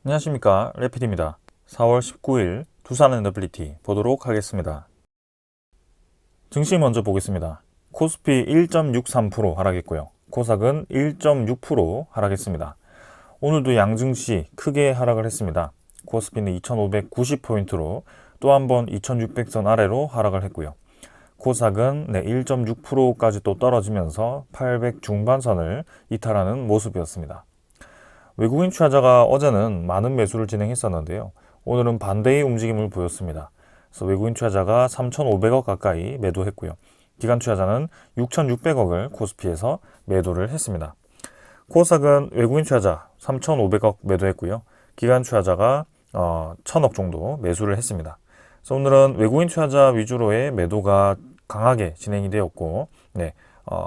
안녕하십니까, 레피드입니다. 4월 19일 두산앤더빌리티 보도록 하겠습니다. 증시 먼저 보겠습니다. 코스피 1.63% 하락했고요. 코스닥은 1.6% 하락했습니다. 오늘도 양증시 크게 하락을 했습니다. 코스피는 2590포인트로 또 한 번 2600선 아래로 하락을 했고요. 코스닥은 1.6%까지 또 떨어지면서 800 중반선을 이탈하는 모습이었습니다. 외국인 투자자가 어제는 많은 매수를 진행했었는데요. 오늘은 반대의 움직임을 보였습니다. 그래서 외국인 투자자가 3,500억 가까이 매도했고요. 기관 투자자는 6,600억을 코스피에서 매도를 했습니다. 코스닥은 외국인 투자자 3,500억 매도했고요. 기관 투자자가 1,000억 정도 매수를 했습니다. 그래서 오늘은 외국인 투자자 위주로의 매도가 강하게 진행이 되었고,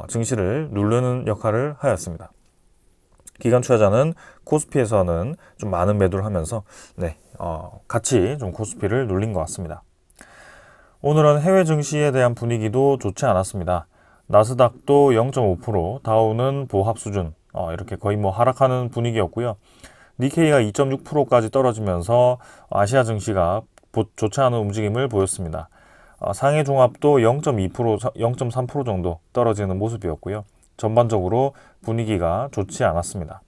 증시를 누르는 역할을 하였습니다. 기관 투자자는 코스피에서는 좀 많은 매도를 하면서 같이 좀 코스피를 눌린 것 같습니다. 오늘은 해외 증시에 대한 분위기도 좋지 않았습니다. 나스닥도 0.5%, 다우는 보합 수준, 이렇게 거의 하락하는 분위기였고요. 니케이가 2.6%까지 떨어지면서 아시아 증시가 좋지 않은 움직임을 보였습니다. 상해 종합도 0.2%, 0.3% 정도 떨어지는 모습이었고요. 전반적으로 분위기가 좋지 않았습니다.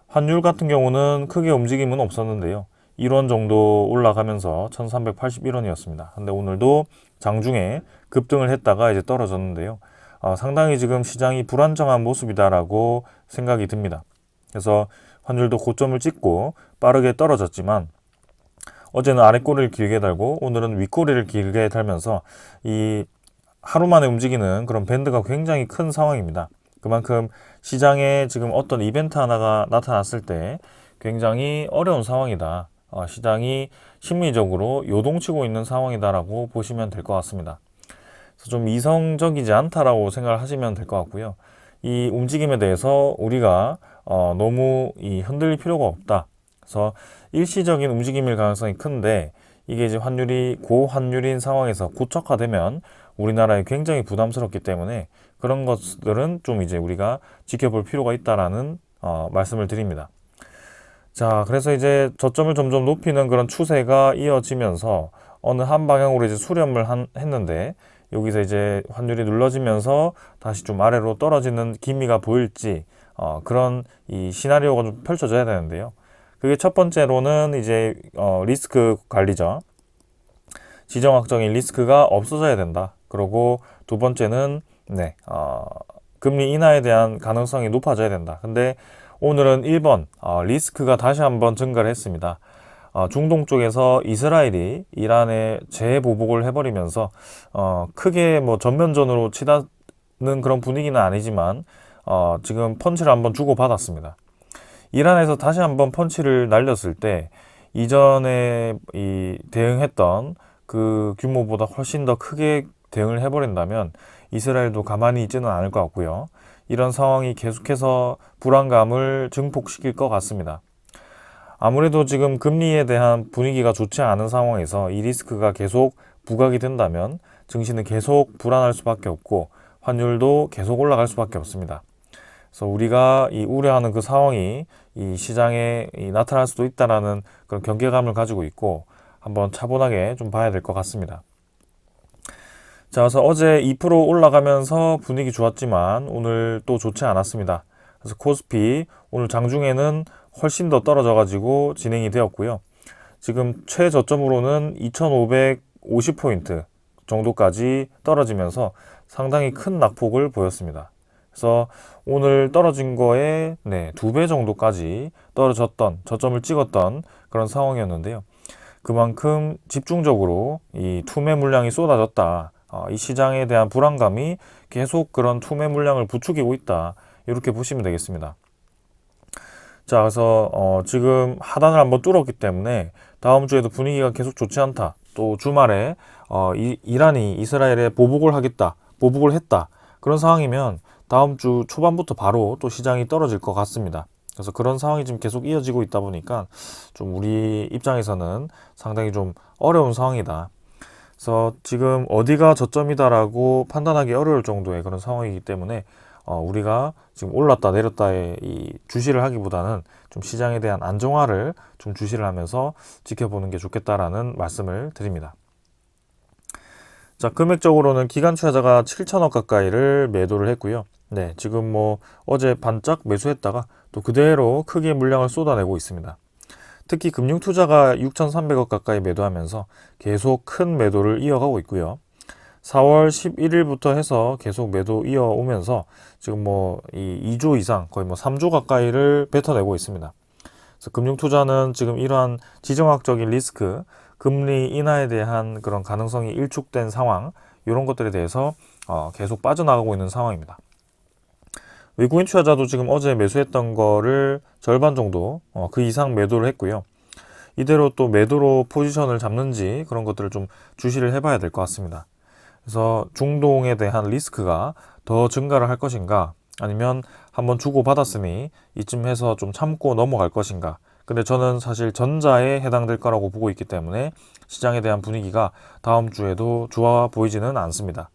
환율 같은 경우는 크게 움직임은 없었는데요. 1원 정도 올라가면서 1381원이었습니다. 근데 오늘도 장중에 급등을 했다가 이제 떨어졌는데요. 상당히 지금 시장이 불안정한 모습이다라고 생각이 듭니다. 그래서 환율도 고점을 찍고 빠르게 떨어졌지만 어제는 아랫꼬리를 길게 달고 오늘은 윗꼬리를 길게 달면서 이 하루 만에 움직이는 그런 밴드가 굉장히 큰 상황입니다. 그만큼 시장에 지금 어떤 이벤트 하나가 나타났을 때 굉장히 어려운 상황이다. 시장이 심리적으로 요동치고 있는 상황이다라고 보시면 될 것 같습니다. 그래서 좀 이성적이지 않다라고 생각을 하시면 될 것 같고요. 이 움직임에 대해서 우리가 너무 흔들릴 필요가 없다. 그래서 일시적인 움직임일 가능성이 큰데 이게 이제 환율이 고환율인 상황에서 고착화되면 우리나라에 굉장히 부담스럽기 때문에 그런 것들은 좀 이제 우리가 지켜볼 필요가 있다라는 말씀을 드립니다. 자, 그래서 이제 저점을 점점 높이는 그런 추세가 이어지면서 어느 한 방향으로 이제 수렴을 했는데 여기서 이제 환율이 눌러지면서 다시 좀 아래로 떨어지는 기미가 보일지 그런 이 시나리오가 좀 펼쳐져야 되는데요. 그게 첫 번째로는 이제 리스크 관리죠. 지정학적인 리스크가 없어져야 된다. 그리고 두 번째는 금리 인하에 대한 가능성이 높아져야 된다. 근데 오늘은 1번 리스크가 다시 한번 증가를 했습니다. 중동 쪽에서 이란에 재보복을 해버리면서 크게 전면전으로 치닫는 그런 분위기는 아니지만 지금 펀치를 한번 주고받았습니다. 이란에서 다시 한번 펀치를 날렸을 때 이전에 대응했던 그 규모보다 훨씬 더 크게 대응을 해버린다면 이스라엘도 가만히 있지는 않을 것 같고요. 이런 상황이 계속해서 불안감을 증폭시킬 것 같습니다. 아무래도 지금 금리에 대한 분위기가 좋지 않은 상황에서 이 리스크가 계속 부각이 된다면 증시는 계속 불안할 수밖에 없고 환율도 계속 올라갈 수밖에 없습니다. 그래서 우리가 이 우려하는 그 상황이 이 시장에 나타날 수도 있다라는 그런 경계감을 가지고 있고 한번 차분하게 좀 봐야 될 것 같습니다. 자, 그래서 어제 2% 올라가면서 분위기 좋았지만 오늘 또 좋지 않았습니다. 그래서 코스피 오늘 장중에는 훨씬 더 떨어져가지고 진행이 되었고요. 지금 최저점으로는 2550포인트 정도까지 떨어지면서 상당히 큰 낙폭을 보였습니다. 그래서 오늘 떨어진 거에 2배 정도까지 떨어졌던 저점을 찍었던 그런 상황이었는데요. 그만큼 집중적으로 이 투매 물량이 쏟아졌다. 이 시장에 대한 불안감이 계속 그런 투매 물량을 부추기고 있다. 이렇게 보시면 되겠습니다. 자, 그래서 지금 하단을 한번 뚫었기 때문에 다음 주에도 분위기가 계속 좋지 않다. 또 주말에 이란이 이스라엘에 보복을 했다. 그런 상황이면 다음 주 초반부터 바로 또 시장이 떨어질 것 같습니다. 그래서 그런 상황이 지금 계속 이어지고 있다 보니까 좀 우리 입장에서는 상당히 좀 어려운 상황이다. 그래서 지금 어디가 저점이다라고 판단하기 어려울 정도의 그런 상황이기 때문에 우리가 지금 올랐다 내렸다의 이 주시를 하기보다는 좀 시장에 대한 안정화를 좀 주시를 하면서 지켜보는 게 좋겠다라는 말씀을 드립니다. 자, 금액적으로는 기관 투자자가 7천억 가까이를 매도를 했고요. 네, 지금 뭐 어제 반짝 매수했다가 또 그대로 크게 물량을 쏟아내고 있습니다. 특히 금융투자가 6,300억 가까이 매도하면서 계속 큰 매도를 이어가고 있고요. 4월 11일부터 해서 계속 매도 이어오면서 지금 뭐 이 2조 이상 거의 뭐 3조 가까이를 뱉어내고 있습니다. 그래서 금융투자는 지금 이러한 지정학적인 리스크, 금리 인하에 대한 그런 가능성이 일축된 상황, 이런 것들에 대해서 계속 빠져나가고 있는 상황입니다. 외국인 투자자도 지금 어제 매수했던 거를 절반 정도, 그 이상 매도를 했고요. 이대로 또 매도로 포지션을 잡는지 그런 것들을 좀 주시를 해봐야 될 것 같습니다. 그래서 중동에 대한 리스크가 더 증가를 할 것인가, 아니면 한번 주고받았으니 이쯤 해서 좀 참고 넘어갈 것인가. 근데 저는 사실 전자에 해당될 거라고 보고 있기 때문에 시장에 대한 분위기가 다음 주에도 좋아 보이지는 않습니다.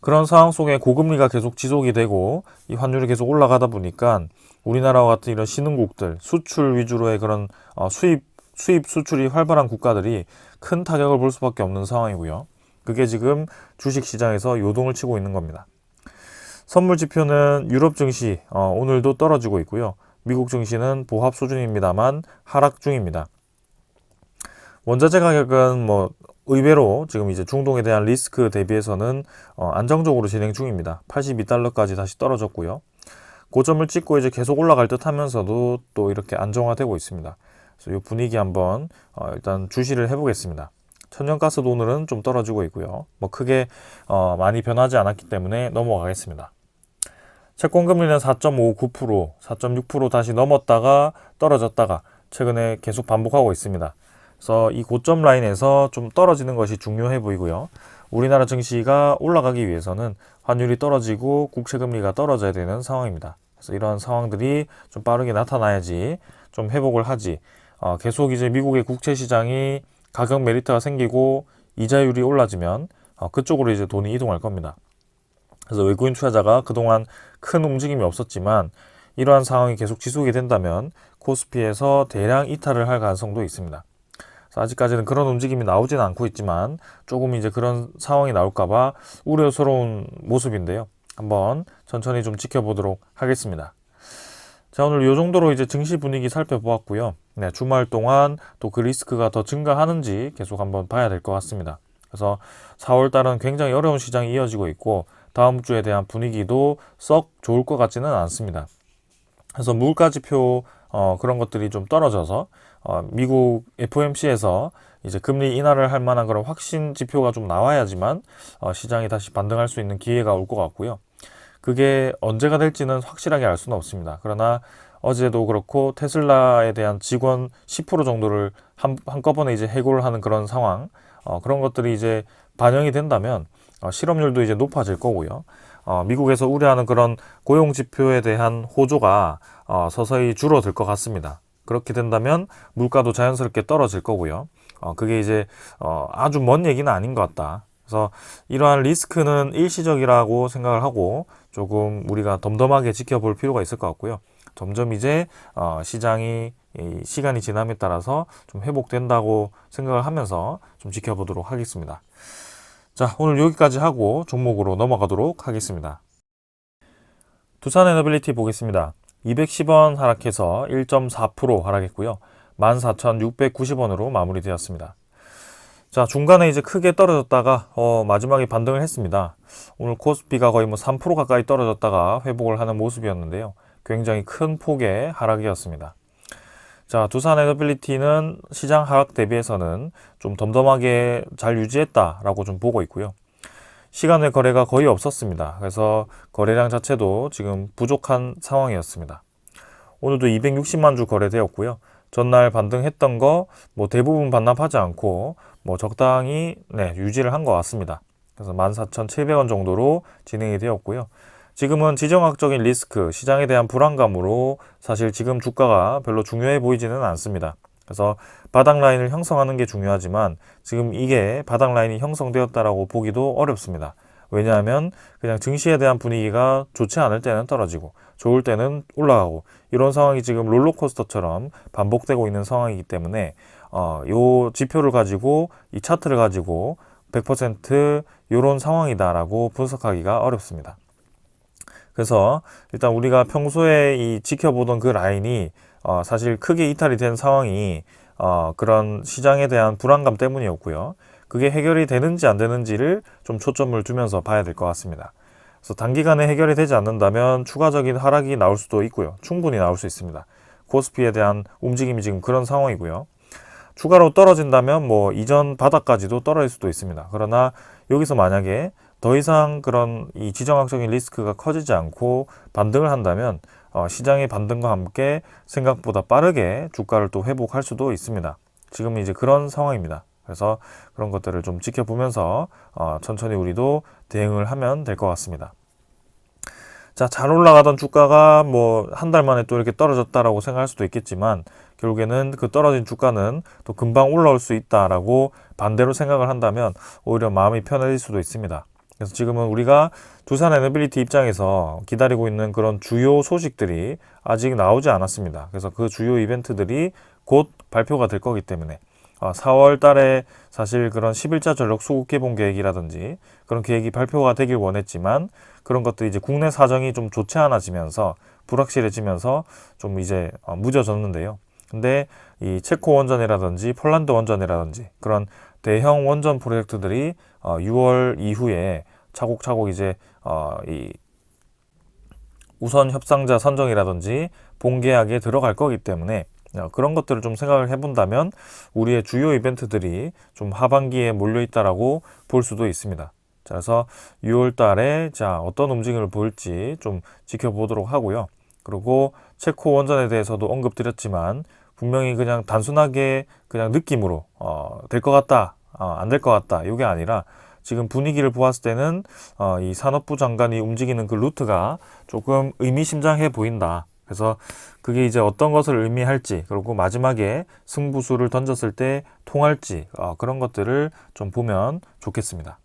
그런 상황 속에 고금리가 계속 지속이 되고 이 환율이 계속 올라가다 보니까 우리나라와 같은 이런 신흥국들, 수출 위주로의 그런 수입 수출이 활발한 국가들이 큰 타격을 볼 수밖에 없는 상황이고요. 그게 지금 주식시장에서 요동을 치고 있는 겁니다. 선물 지표는 유럽 증시 오늘도 떨어지고 있고요. 미국 증시는 보합 수준입니다만 하락 중입니다. 원자재 가격은 뭐 의외로 지금 이제 중동에 대한 리스크 대비해서는 안정적으로 진행 중입니다. 82달러까지 다시 떨어졌고요. 고점을 찍고 이제 계속 올라갈 듯 하면서도 또 이렇게 안정화되고 있습니다. 그래서 이 분위기 한번 일단 주시를 해보겠습니다. 천연가스도 오늘은 좀 떨어지고 있고요. 뭐 크게 많이 변하지 않았기 때문에 넘어가겠습니다. 채권금리는 4.59%, 4.6% 다시 넘었다가 떨어졌다가 최근에 계속 반복하고 있습니다. 그래서 이 고점 라인에서 좀 떨어지는 것이 중요해 보이고요. 우리나라 증시가 올라가기 위해서는 환율이 떨어지고 국채금리가 떨어져야 되는 상황입니다. 그래서 이런 상황들이 좀 빠르게 나타나야지 좀 회복을 하지. 계속 이제 미국의 국채 시장이 가격 메리트가 생기고 이자율이 올라지면 그쪽으로 이제 돈이 이동할 겁니다. 그래서 외국인 투자자가 그동안 큰 움직임이 없었지만 이러한 상황이 계속 지속이 된다면 코스피에서 대량 이탈을 할 가능성도 있습니다. 아직까지는 그런 움직임이 나오지는 않고 있지만 조금 이제 그런 상황이 나올까봐 우려스러운 모습인데요. 한번 천천히 좀 지켜보도록 하겠습니다. 자, 오늘 이 정도로 이제 증시 분위기 살펴보았고요. 네, 주말 동안 또 그 리스크가 더 증가하는지 계속 한번 봐야 될 것 같습니다. 그래서 4월 달은 굉장히 어려운 시장이 이어지고 있고 다음 주에 대한 분위기도 썩 좋을 것 같지는 않습니다. 그래서 물가지표 그런 것들이 좀 떨어져서 미국 FOMC에서 이제 금리 인하를 할 만한 그런 확신 지표가 좀 나와야지만 시장이 다시 반등할 수 있는 기회가 올 것 같고요. 그게 언제가 될지는 확실하게 알 수는 없습니다. 그러나 어제도 그렇고 테슬라에 대한 직원 10% 정도를 한꺼번에 이제 해고를 하는 그런 상황, 그런 것들이 이제 반영이 된다면 실업률도 이제 높아질 거고요. 미국에서 우려하는 그런 고용 지표에 대한 호조가 서서히 줄어들 것 같습니다. 그렇게 된다면 물가도 자연스럽게 떨어질 거고요. 그게 이제 아주 먼 얘기는 아닌 것 같다. 그래서 이러한 리스크는 일시적이라고 생각을 하고 조금 우리가 덤덤하게 지켜볼 필요가 있을 것 같고요. 점점 이제 시장이 시간이 지남에 따라서 좀 회복된다고 생각을 하면서 좀 지켜보도록 하겠습니다. 자, 오늘 여기까지 하고 종목으로 넘어가도록 하겠습니다. 두산에너빌리티 보겠습니다. 210원 하락해서 1.4% 하락했고요. 14,690원으로 마무리되었습니다. 자, 중간에 이제 크게 떨어졌다가 마지막에 반등을 했습니다. 오늘 코스피가 거의 뭐 3% 가까이 떨어졌다가 회복을 하는 모습이었는데요. 굉장히 큰 폭의 하락이었습니다. 자, 두산에너빌리티는 시장 하락 대비해서는 좀 덤덤하게 잘 유지했다라고 좀 보고 있고요. 시간 외 거래가 거의 없었습니다. 그래서 거래량 자체도 지금 부족한 상황이었습니다. 오늘도 260만 주 거래되었고요. 전날 반등했던 거 뭐 대부분 반납하지 않고 뭐 적당히 유지를 한 것 같습니다. 그래서 14,700원 정도로 진행이 되었고요. 지금은 지정학적인 리스크, 시장에 대한 불안감으로 사실 지금 주가가 별로 중요해 보이지는 않습니다. 그래서 바닥 라인을 형성하는 게 중요하지만 지금 이게 바닥 라인이 형성되었다라고 보기도 어렵습니다. 왜냐하면 그냥 증시에 대한 분위기가 좋지 않을 때는 떨어지고 좋을 때는 올라가고 이런 상황이 지금 롤러코스터처럼 반복되고 있는 상황이기 때문에 요 지표를 가지고 이 차트를 가지고 100% 이런 상황이다라고 분석하기가 어렵습니다. 그래서 일단 우리가 평소에 이 지켜보던 그 라인이 사실 크게 이탈이 된 상황이 그런 시장에 대한 불안감 때문이었고요. 그게 해결이 되는지 안 되는지를 좀 초점을 두면서 봐야 될 것 같습니다. 그래서 단기간에 해결이 되지 않는다면 추가적인 하락이 나올 수도 있고요. 충분히 나올 수 있습니다. 코스피에 대한 움직임이 지금 그런 상황이고요. 추가로 떨어진다면 뭐 이전 바닥까지도 떨어질 수도 있습니다. 그러나 여기서 만약에 더 이상 그런 이 지정학적인 리스크가 커지지 않고 반등을 한다면 시장의 반등과 함께 생각보다 빠르게 주가를 또 회복할 수도 있습니다. 지금 이제 그런 상황입니다. 그래서 그런 것들을 좀 지켜보면서 천천히 우리도 대응을 하면 될 것 같습니다. 자, 잘 올라가던 주가가 뭐 한 달 만에 또 이렇게 떨어졌다라고 생각할 수도 있겠지만 결국에는 그 떨어진 주가는 또 금방 올라올 수 있다라고 반대로 생각을 한다면 오히려 마음이 편해질 수도 있습니다. 그래서 지금은 우리가 두산 에너빌리티 입장에서 기다리고 있는 그런 주요 소식들이 아직 나오지 않았습니다. 그래서 그 주요 이벤트들이 곧 발표가 될 거기 때문에 4월 달에 사실 그런 11자 전력 수급 개봉 계획이라든지 그런 계획이 발표가 되길 원했지만 그런 것들이 이제 국내 사정이 좀 좋지 않아지면서 불확실해지면서 좀 이제 무뎌졌는데요. 근데 이 체코 원전이라든지 폴란드 원전이라든지 그런 대형 원전 프로젝트들이 6월 이후에 차곡차곡 이제 이 우선 협상자 선정이라든지 본계약에 들어갈 거기 때문에 그런 것들을 좀 생각을 해본다면 우리의 주요 이벤트들이 좀 하반기에 몰려있다라고 볼 수도 있습니다. 자, 그래서 6월 달에 자 어떤 움직임을 보일지 좀 지켜보도록 하고요. 그리고 체코 원전에 대해서도 언급드렸지만 분명히 그냥 단순하게 그냥 느낌으로 될 것 같다, 안 될 것 같다 이게 아니라 지금 분위기를 보았을 때는 이 산업부 장관이 움직이는 그 루트가 조금 의미심장해 보인다. 그래서 그게 이제 어떤 것을 의미할지 그리고 마지막에 승부수를 던졌을 때 통할지 그런 것들을 좀 보면 좋겠습니다.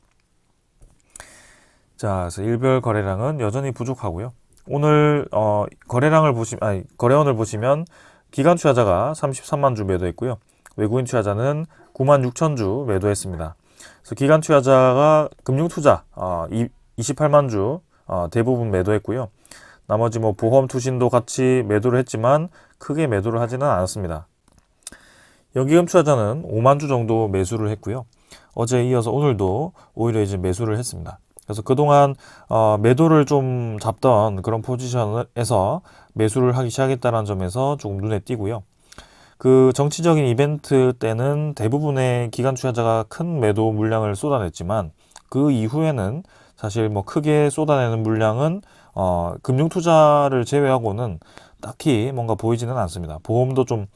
자, 그래서 일별 거래량은 여전히 부족하고요. 오늘 거래원을 보시면 기관 투자자가 33만 주 매도했고요. 외국인 투자자는 9만 6천 주 매도했습니다. 그래서 기관 투자자가 금융 투자 28만 주 대부분 매도했고요. 나머지 뭐 보험 투신도 같이 매도를 했지만 크게 매도를 하지는 않았습니다. 연기금 투자자는 5만 주 정도 매수를 했고요. 어제에 이어서 오늘도 오히려 이제 매수를 했습니다. 그래서 그동안 매도를 좀 잡던 그런 포지션에서 매수를 하기 시작했다는 점에서 조금 눈에 띄고요. 그 정치적인 이벤트 때는 대부분의 기관 투자자가 큰 매도 물량을 쏟아냈지만 그 이후에는 사실 뭐 크게 쏟아내는 물량은 금융 투자를 제외하고는 딱히 뭔가 보이지는 않습니다. 보험도 좀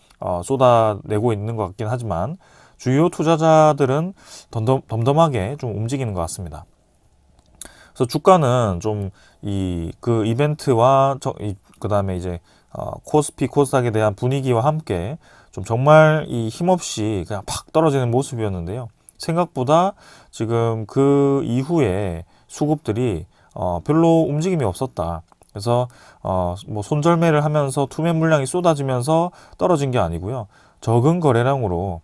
쏟아내고 있는 것 같긴 하지만 주요 투자자들은 덤덤하게 좀 움직이는 것 같습니다. 그래서 주가는 좀 그 이벤트와 그 다음에 이제 코스피 코스닥에 대한 분위기와 함께 좀 정말 이 힘없이 그냥 팍 떨어지는 모습이었는데요. 생각보다 지금 그 이후에 수급들이 별로 움직임이 없었다. 그래서 뭐 손절매를 하면서 투매 물량이 쏟아지면서 떨어진 게 아니고요. 적은 거래량으로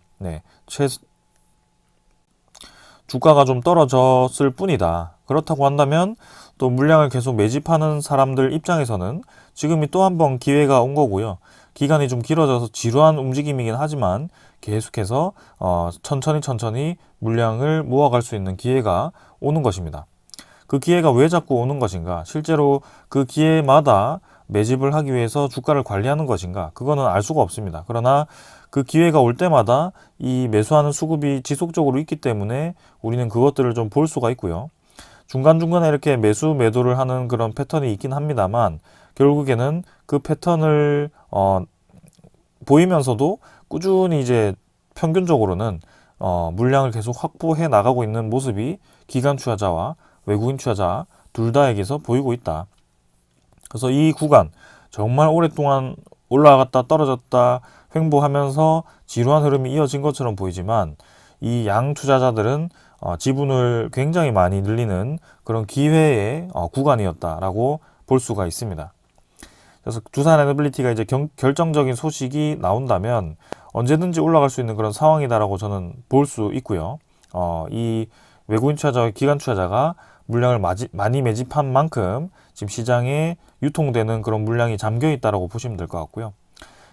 주가가 좀 떨어졌을 뿐이다. 그렇다고 한다면 또 물량을 계속 매집하는 사람들 입장에서는 지금이 또 한 번 기회가 온 거고요. 기간이 좀 길어져서 지루한 움직임이긴 하지만 계속해서 천천히 물량을 모아갈 수 있는 기회가 오는 것입니다. 그 기회가 왜 자꾸 오는 것인가? 실제로 그 기회마다 매집을 하기 위해서 주가를 관리하는 것인가? 그거는 알 수가 없습니다. 그러나 그 기회가 올 때마다 이 매수하는 수급이 지속적으로 있기 때문에 우리는 그것들을 좀 볼 수가 있고요. 중간중간에 이렇게 매수 매도를 하는 그런 패턴이 있긴 합니다만 결국에는 그 패턴을 보이면서도 꾸준히 이제 평균적으로는 물량을 계속 확보해 나가고 있는 모습이 기관 투자자와 외국인 투자자 둘 다에게서 보이고 있다. 그래서 이 구간 정말 오랫동안 올라갔다 떨어졌다 횡보하면서 지루한 흐름이 이어진 것처럼 보이지만 이 양 투자자들은 지분을 굉장히 많이 늘리는 그런 기회의 구간이었다라고 볼 수가 있습니다. 그래서 두산 에너빌리티가 이제 결정적인 소식이 나온다면 언제든지 올라갈 수 있는 그런 상황이다라고 저는 볼 수 있고요. 이 외국인 투자자와 기관 투자자가 물량을 많이 매집한 만큼 지금 시장에 유통되는 그런 물량이 잠겨 있다라고 보시면 될 것 같고요.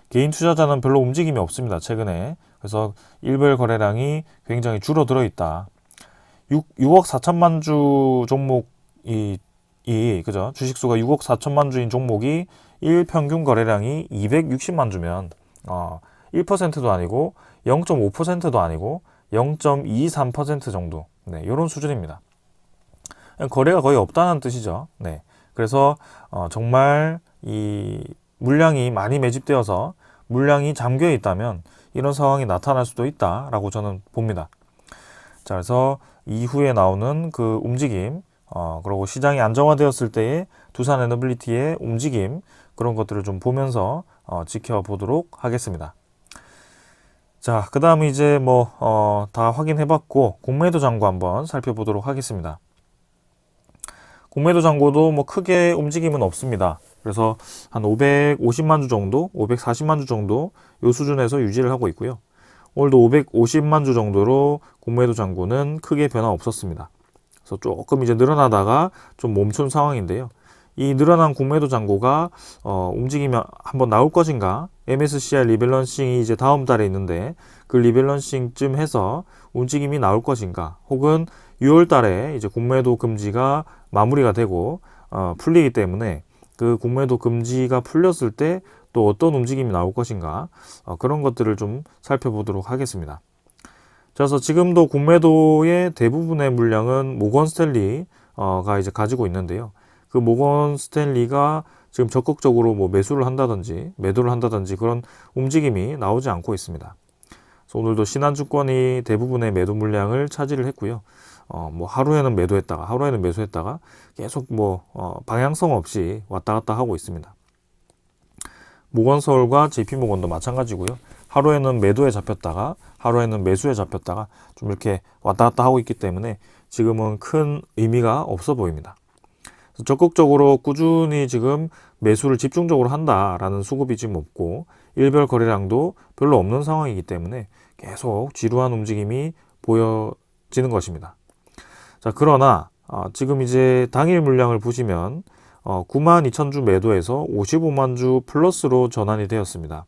개인 투자자는 별로 움직임이 없습니다. 최근에. 그래서 일별 거래량이 굉장히 줄어들어 있다. 6억 4천만 주 종목이 그죠? 주식수가 6억 4천만 주인 종목이 일평균 거래량이 260만 주면 1%도 아니고 0.5%도 아니고 0.23% 정도, 네, 이런 수준입니다. 거래가 거의 없다는 뜻이죠. 네, 그래서 정말 이 물량이 많이 매집되어서 물량이 잠겨 있다면 이런 상황이 나타날 수도 있다라고 저는 봅니다. 자, 그래서 이후에 나오는 그 움직임, 그리고 시장이 안정화되었을 때의 두산 에너빌리티의 움직임, 그런 것들을 좀 보면서 지켜보도록 하겠습니다. 자, 그 다음 이제 다 확인해봤고 공매도 잔고 한번 살펴보도록 하겠습니다. 공매도 잔고도 크게 움직임은 없습니다. 그래서 한 550만 주 정도, 540만 주 정도 이 수준에서 유지를 하고 있고요. 오늘도 550만 주 정도로 공매도 잔고는 크게 변화 없었습니다. 그래서 조금 이제 늘어나다가 좀 멈춘 상황인데요. 이 늘어난 공매도 잔고가 움직이면 한번 나올 것인가? MSCI 리밸런싱이 이제 다음 달에 있는데 그 리밸런싱쯤 해서 움직임이 나올 것인가? 혹은 6월 달에 이제 공매도 금지가 마무리가 되고 풀리기 때문에 그 공매도 금지가 풀렸을 때 또 어떤 움직임이 나올 것인가? 그런 것들을 좀 살펴보도록 하겠습니다. 그래서 지금도 공매도의 대부분의 물량은 모건 스탠리가 이제 가지고 있는데요. 그 모건 스탠리가 지금 적극적으로 매수를 한다든지 매도를 한다든지 그런 움직임이 나오지 않고 있습니다. 그래서 오늘도 신한증권이 대부분의 매도 물량을 차지를 했고요. 하루에는 매도했다가 하루에는 매수했다가 계속 방향성 없이 왔다 갔다 하고 있습니다. 모건서울과 JP모건도 마찬가지고요. 하루에는 매도에 잡혔다가 하루에는 매수에 잡혔다가 좀 이렇게 왔다 갔다 하고 있기 때문에 지금은 큰 의미가 없어 보입니다. 적극적으로 꾸준히 지금 매수를 집중적으로 한다라는 수급이 지금 없고 일별 거래량도 별로 없는 상황이기 때문에 계속 지루한 움직임이 보여지는 것입니다. 자, 그러나 지금 이제 당일 물량을 보시면 92,000주 매도에서 55만 주 플러스로 전환이 되었습니다.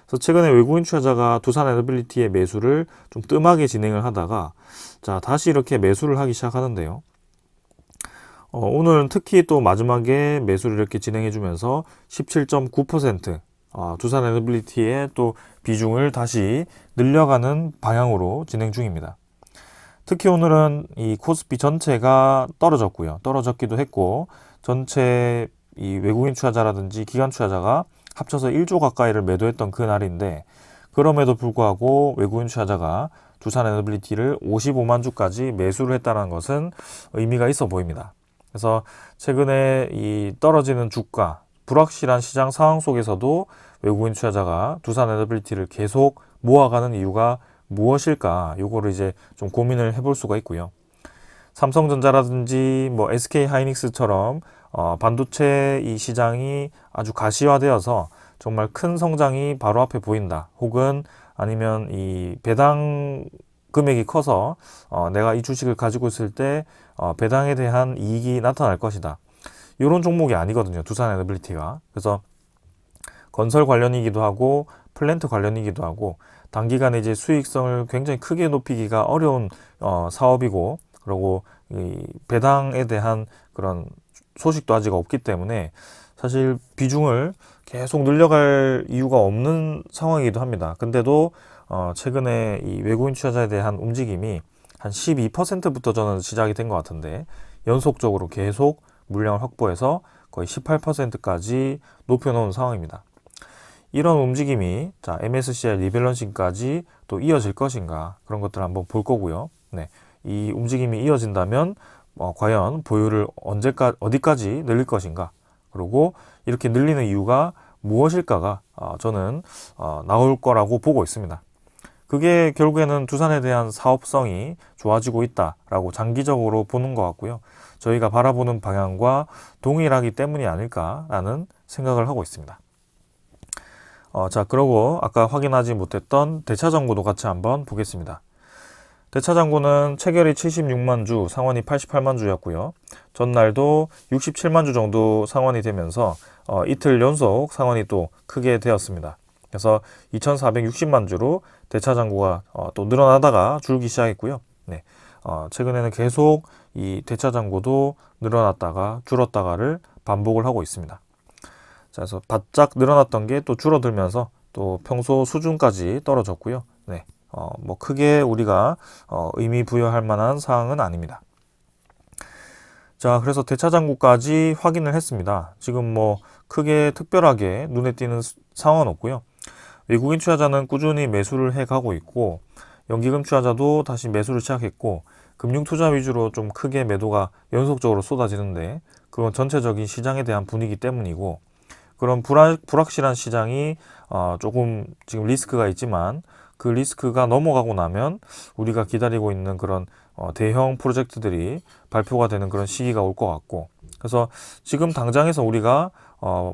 그래서 최근에 외국인 투자자가 두산 에너빌리티의 매수를 좀 뜸하게 진행을 하다가 자, 다시 이렇게 매수를 하기 시작하는데요. 오늘은 특히 또 마지막에 매수를 이렇게 진행해 주면서 17.9% 두산 에너빌리티의 또 비중을 다시 늘려가는 방향으로 진행 중입니다. 특히 오늘은 이 코스피 전체가 떨어졌고요. 떨어졌기도 했고 전체 이 외국인 투자자라든지 기관 투자자가 합쳐서 1조 가까이를 매도했던 그날인데 그럼에도 불구하고 외국인 투자자가 두산 에너빌리티를 55만 주까지 매수를 했다는 것은 의미가 있어 보입니다. 그래서 최근에 이 떨어지는 주가, 불확실한 시장 상황 속에서도 외국인 투자자가 두산 에너빌리티를 계속 모아가는 이유가 무엇일까? 요거를 이제 좀 고민을 해볼 수가 있고요. 삼성전자라든지 SK 하이닉스처럼 반도체 이 시장이 아주 가시화되어서 정말 큰 성장이 바로 앞에 보인다. 혹은 아니면 이 배당 금액이 커서 내가 이 주식을 가지고 있을 때 배당에 대한 이익이 나타날 것이다. 이런 종목이 아니거든요. 두산 에너빌리티가. 그래서 건설 관련이기도 하고 플랜트 관련이기도 하고 단기간에 이제 수익성을 굉장히 크게 높이기가 어려운 사업이고 그리고 이 배당에 대한 그런 소식도 아직 없기 때문에 사실 비중을 계속 늘려갈 이유가 없는 상황이기도 합니다. 근데도 최근에 이 외국인 투자자에 대한 움직임이 한 12%부터 저는 시작이 된 것 같은데 연속적으로 계속 물량을 확보해서 거의 18%까지 높여놓은 상황입니다. 이런 움직임이 자 MSCI 리밸런싱까지 또 이어질 것인가 그런 것들을 한번 볼 거고요. 네, 이 움직임이 이어진다면 과연 보유를 어디까지 늘릴 것인가 그리고 이렇게 늘리는 이유가 무엇일까가 저는 나올 거라고 보고 있습니다. 그게 결국에는 두산에 대한 사업성이 좋아지고 있다라고 장기적으로 보는 것 같고요. 저희가 바라보는 방향과 동일하기 때문이 아닐까라는 생각을 하고 있습니다. 자, 그러고 아까 확인하지 못했던 대차장고도 같이 한번 보겠습니다. 대차장고는 체결이 76만 주, 상환이 88만 주였고요. 전날도 67만 주 정도 상환이 되면서 이틀 연속 상환이 또 크게 되었습니다. 그래서 2,460만 주로 대차장고가 또 늘어나다가 줄기 시작했고요. 네, 최근에는 계속 이 대차장고도 늘어났다가 줄었다가를 반복을 하고 있습니다. 자, 그래서 바짝 늘어났던 게 또 줄어들면서 또 평소 수준까지 떨어졌고요. 네, 뭐 크게 우리가 의미 부여할 만한 사항은 아닙니다. 자, 그래서 대차장고까지 확인을 했습니다. 지금 뭐 크게 특별하게 눈에 띄는 상황은 없고요. 외국인 투자자는 꾸준히 매수를 해가고 있고, 연기금 투자자도 다시 매수를 시작했고, 금융투자 위주로 좀 크게 매도가 연속적으로 쏟아지는데, 그건 전체적인 시장에 대한 분위기 때문이고, 그런 불확실한 시장이 조금 지금 리스크가 있지만, 그 리스크가 넘어가고 나면 우리가 기다리고 있는 그런 대형 프로젝트들이 발표가 되는 그런 시기가 올 것 같고, 그래서 지금 당장에서 우리가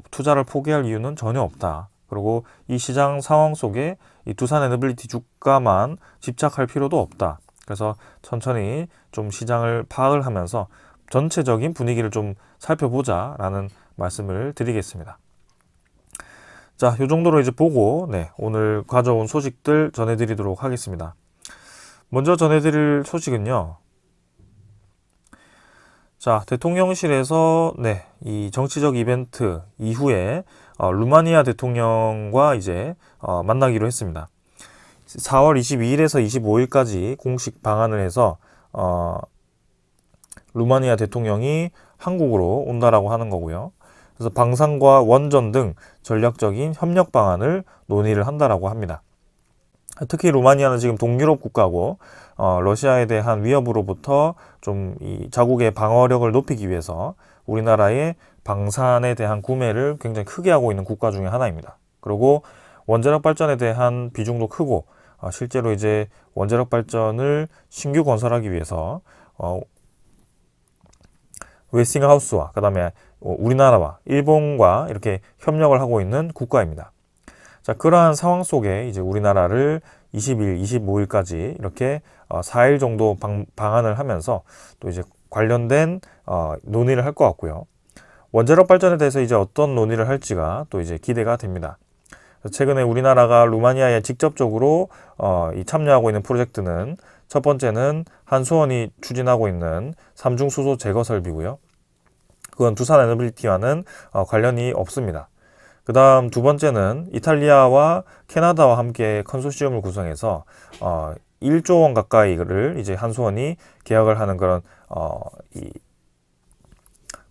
투자를 포기할 이유는 전혀 없다. 그리고 이 시장 상황 속에 이 두산에너빌리티 주가만 집착할 필요도 없다. 그래서 천천히 좀 시장을 파악을 하면서 전체적인 분위기를 좀 살펴보자라는 말씀을 드리겠습니다. 자, 이 정도로 이제 보고 네, 오늘 가져온 소식들 전해드리도록 하겠습니다. 먼저 전해드릴 소식은요. 자, 대통령실에서 네, 이 정치적 이벤트 이후에 루마니아 대통령과 이제 만나기로 했습니다. 4월 22일에서 25일까지 공식 방한을 해서 루마니아 대통령이 한국으로 온다라고 하는 거고요. 그래서 방산과 원전 등 전략적인 협력 방안을 논의를 한다라고 합니다. 특히 루마니아는 지금 동유럽 국가고 러시아에 대한 위협으로부터 좀 이 자국의 방어력을 높이기 위해서 우리나라의 방산에 대한 구매를 굉장히 크게 하고 있는 국가 중에 하나입니다. 그리고 원자력 발전에 대한 비중도 크고 실제로 이제 원자력 발전을 신규 건설하기 위해서 웨스팅하우스와 그다음에 우리나라와 일본과 이렇게 협력을 하고 있는 국가입니다. 자, 그러한 상황 속에 이제 우리나라를 20일, 25일까지 이렇게 4일 정도 방한을 하면서 또 이제 관련된 논의를 할 것 같고요. 원자력 발전에 대해서 이제 어떤 논의를 할지가 또 이제 기대가 됩니다. 최근에 우리나라가 루마니아에 직접적으로 참여하고 있는 프로젝트는 첫 번째는 한수원이 추진하고 있는 삼중수소 제거 설비고요. 그건 두산에너빌리티와는 관련이 없습니다. 그 다음 두 번째는 이탈리아와 캐나다와 함께 컨소시엄을 구성해서 1조 원 가까이를 이제 한수원이 계약을 하는 그런 이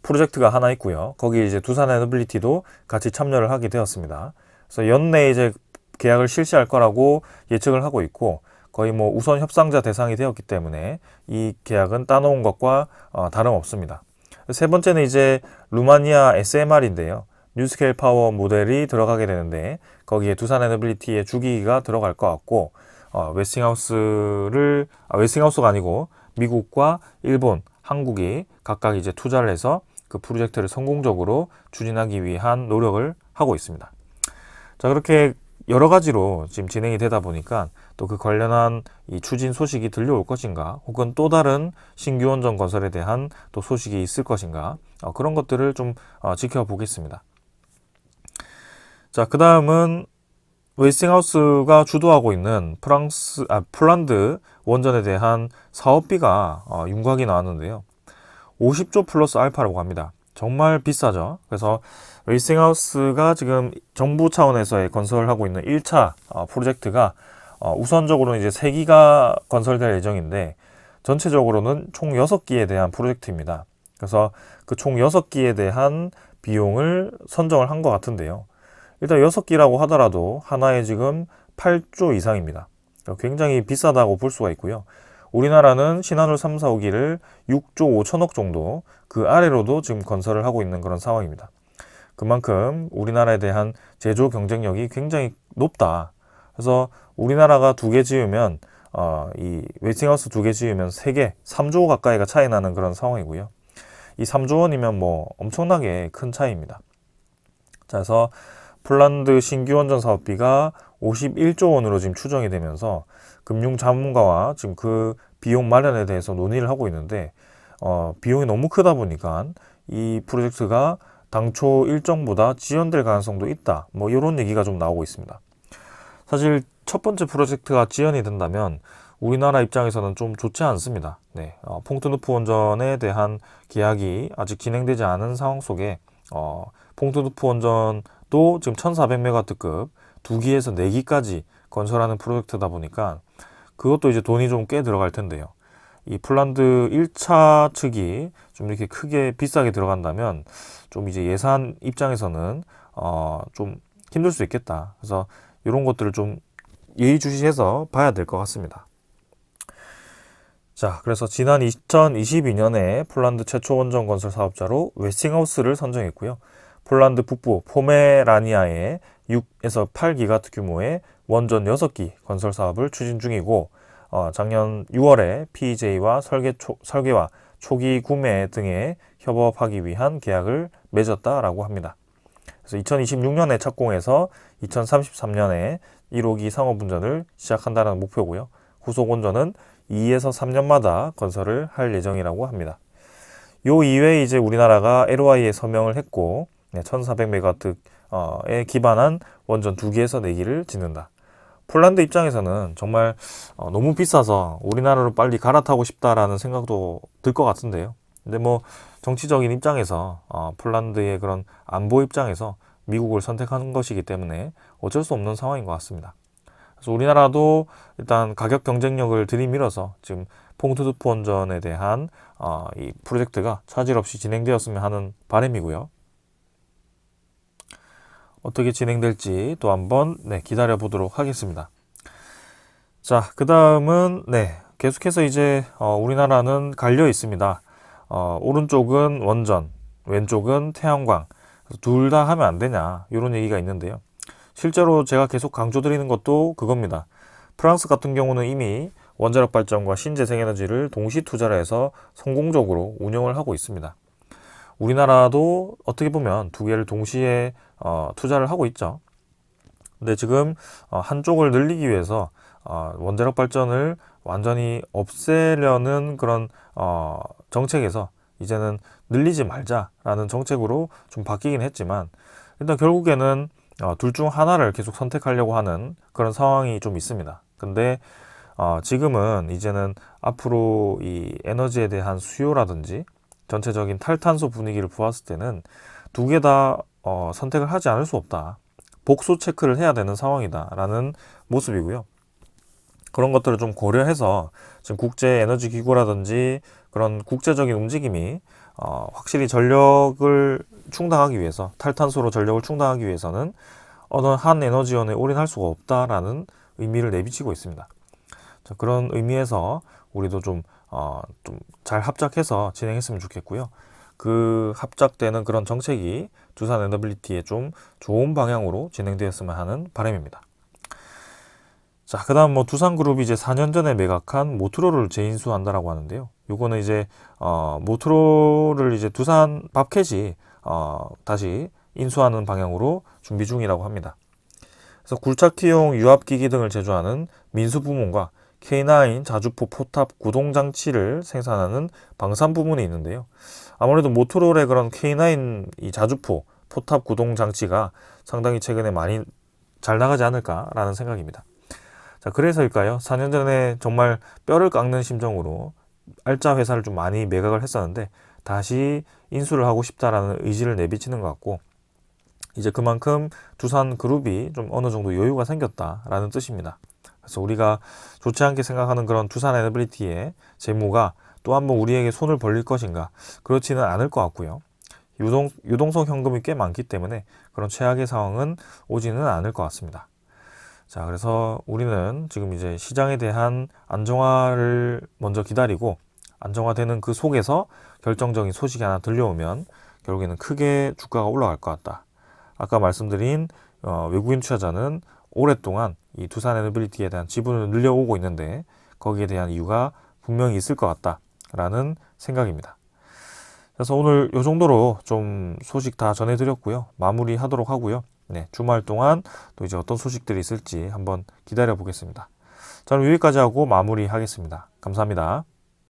프로젝트가 하나 있고요. 거기 이제 두산에너빌리티도 같이 참여를 하게 되었습니다. 그래서 연내에 이제 계약을 실시할 거라고 예측을 하고 있고, 거의 뭐 우선 협상자 대상이 되었기 때문에 이 계약은 따놓은 것과 다름없습니다. 세 번째는 이제 루마니아 SMR인데요. 뉴스케일 파워 모델이 들어가게 되는데 거기에 두산에너빌리티의 주기가 들어갈 것 같고, 웨스팅하우스가 아니고 미국과 일본, 한국이 각각 이제 투자를 해서 그 프로젝트를 성공적으로 추진하기 위한 노력을 하고 있습니다. 자, 그렇게 여러 가지로 지금 진행이 되다 보니까 또 그 관련한 이 추진 소식이 들려올 것인가, 혹은 또 다른 신규 원전 건설에 대한 또 소식이 있을 것인가, 그런 것들을 좀 지켜보겠습니다. 자, 그 다음은 웨스팅하우스가 주도하고 있는 폴란드 원전에 대한 사업비가 윤곽이 나왔는데요. 50조 플러스 알파라고 합니다. 정말 비싸죠. 그래서 웨스팅하우스가 지금 정부 차원에서의 건설하고 있는 1차 프로젝트가 우선적으로는 이제 3기가 건설될 예정인데 전체적으로는 총 6기에 대한 프로젝트입니다. 그래서 그 총 6기에 대한 비용을 선정을 한 것 같은데요. 일단 6기라고 하더라도 하나에 지금 8조 이상입니다. 굉장히 비싸다고 볼 수가 있고요. 우리나라는 신한울 3, 4, 5기를 6조 5천억 정도 그 아래로도 지금 건설을 하고 있는 그런 상황입니다. 그만큼 우리나라에 대한 제조 경쟁력이 굉장히 높다. 그래서 우리나라가 2개 지으면 이 웨스팅하우스 2개 지으면 3개, 3조 가까이가 차이 나는 그런 상황이고요. 이 3조 원이면 뭐 엄청나게 큰 차이입니다. 자, 그래서 폴란드 신규 원전 사업비가 51조 원으로 지금 추정이 되면서 금융 자문가와 지금 그 비용 마련에 대해서 논의를 하고 있는데 비용이 너무 크다 보니까 이 프로젝트가 당초 일정보다 지연될 가능성도 있다. 뭐 이런 얘기가 좀 나오고 있습니다. 사실 첫 번째 프로젝트가 지연이 된다면 우리나라 입장에서는 좀 좋지 않습니다. 네, 퐁트누프 원전에 대한 계약이 아직 진행되지 않은 상황 속에 퐁트누프 원전도 지금 1400메가와트급 2기에서 4기까지 건설하는 프로젝트다 보니까 그것도 이제 돈이 좀 꽤 들어갈 텐데요. 이 폴란드 1차 측이 좀 이렇게 크게 비싸게 들어간다면 좀 이제 예산 입장에서는 좀 힘들 수 있겠다. 그래서 이런 것들을 좀 예의주시해서 봐야 될 것 같습니다. 자, 그래서 지난 2022년에 폴란드 최초 원전 건설 사업자로 웨스팅하우스를 선정했고요. 폴란드 북부 포메라니아에 6에서 8기가와트 규모의 원전 6기 건설 사업을 추진 중이고 작년 6월에 PEJ와 설계와 초기 구매 등에 협업하기 위한 계약을 맺었다라고 합니다. 그래서 2026년에 착공해서 2033년에 1호기 상업운전을 시작한다는 목표고요. 후속 원전은 2에서 3년마다 건설을 할 예정이라고 합니다. 요 이외에 이제 우리나라가 LOI에 서명을 했고 1400메가와트에 기반한 원전 2기에서 4기를 짓는다. 폴란드 입장에서는 정말 너무 비싸서 우리나라로 빨리 갈아타고 싶다라는 생각도 들 것 같은데요. 근데 뭐 정치적인 입장에서 폴란드의 그런 안보 입장에서 미국을 선택하는 것이기 때문에 어쩔 수 없는 상황인 것 같습니다. 그래서 우리나라도 일단 가격 경쟁력을 들이밀어서 지금 퐁트누프 원전에 대한 이 프로젝트가 차질 없이 진행되었으면 하는 바람이고요. 어떻게 진행될지 또 한번 기다려 보도록 하겠습니다. 자, 그 다음은 계속해서 이제 우리나라는 갈려 있습니다. 오른쪽은 원전, 왼쪽은 태양광. 둘 다 하면 안 되냐 이런 얘기가 있는데요. 실제로 제가 계속 강조드리는 것도 그겁니다. 프랑스 같은 경우는 이미 원자력 발전과 신재생에너지를 동시 투자를 해서 성공적으로 운영을 하고 있습니다. 우리나라도 어떻게 보면 2개를 동시에 투자를 하고 있죠. 근데 지금 한쪽을 늘리기 위해서 원자력 발전을 완전히 없애려는 그런 정책에서 이제는 늘리지 말자라는 정책으로 좀 바뀌긴 했지만 일단 결국에는 둘 중 하나를 계속 선택하려고 하는 그런 상황이 좀 있습니다. 근데 지금은 이제는 앞으로 이 에너지에 대한 수요라든지 전체적인 탈탄소 분위기를 보았을 때는 2개 다 선택을 하지 않을 수 없다. 복수 체크를 해야 되는 상황이다 라는 모습이고요. 그런 것들을 좀 고려해서 지금 국제에너지기구라든지 그런 국제적인 움직임이 확실히 전력을 충당하기 위해서 탈탄소로 전력을 충당하기 위해서는 어느 한 에너지원에 올인할 수가 없다라는 의미를 내비치고 있습니다. 자, 그런 의미에서 우리도 좀 잘 합작해서 진행했으면 좋겠고요. 그 합작되는 그런 정책이 두산 에너빌리티에 좀 좋은 방향으로 진행되었으면 하는 바람입니다. 자, 그 다음 두산그룹이 이제 4년 전에 매각한 모트로를 재인수한다라고 하는데요. 요거는 이제 모트로를 이제 두산 밥캣이 다시 인수하는 방향으로 준비 중이라고 합니다. 그래서 굴착기용 유압기기 등을 제조하는 민수 부문과 K9 자주포 포탑 구동 장치를 생산하는 방산 부문이 있는데요. 아무래도 모토로의 그런 K9 이 자주포 포탑 구동 장치가 상당히 최근에 많이 잘 나가지 않을까라는 생각입니다. 자, 그래서일까요? 4년 전에 정말 뼈를 깎는 심정으로 알짜 회사를 좀 많이 매각을 했었는데 다시 인수를 하고 싶다라는 의지를 내비치는 것 같고 이제 그만큼 두산그룹이 좀 어느 정도 여유가 생겼다라는 뜻입니다. 그래서 우리가 좋지 않게 생각하는 그런 두산 에너빌리티의 재무가 또 한번 우리에게 손을 벌릴 것인가? 그렇지는 않을 것 같고요. 유동성 현금이 꽤 많기 때문에 그런 최악의 상황은 오지는 않을 것 같습니다. 자, 그래서 우리는 지금 이제 시장에 대한 안정화를 먼저 기다리고 안정화되는 그 속에서 결정적인 소식이 하나 들려오면 결국에는 크게 주가가 올라갈 것 같다. 아까 말씀드린 외국인 투자자는 오랫동안 이 두산 에너빌리티에 대한 지분을 늘려오고 있는데 거기에 대한 이유가 분명히 있을 것 같다라는 생각입니다. 그래서 오늘 이 정도로 좀 소식 다 전해드렸고요. 마무리하도록 하고요. 네, 주말 동안 또 이제 어떤 소식들이 있을지 한번 기다려 보겠습니다. 저는 여기까지 하고 마무리하겠습니다. 감사합니다.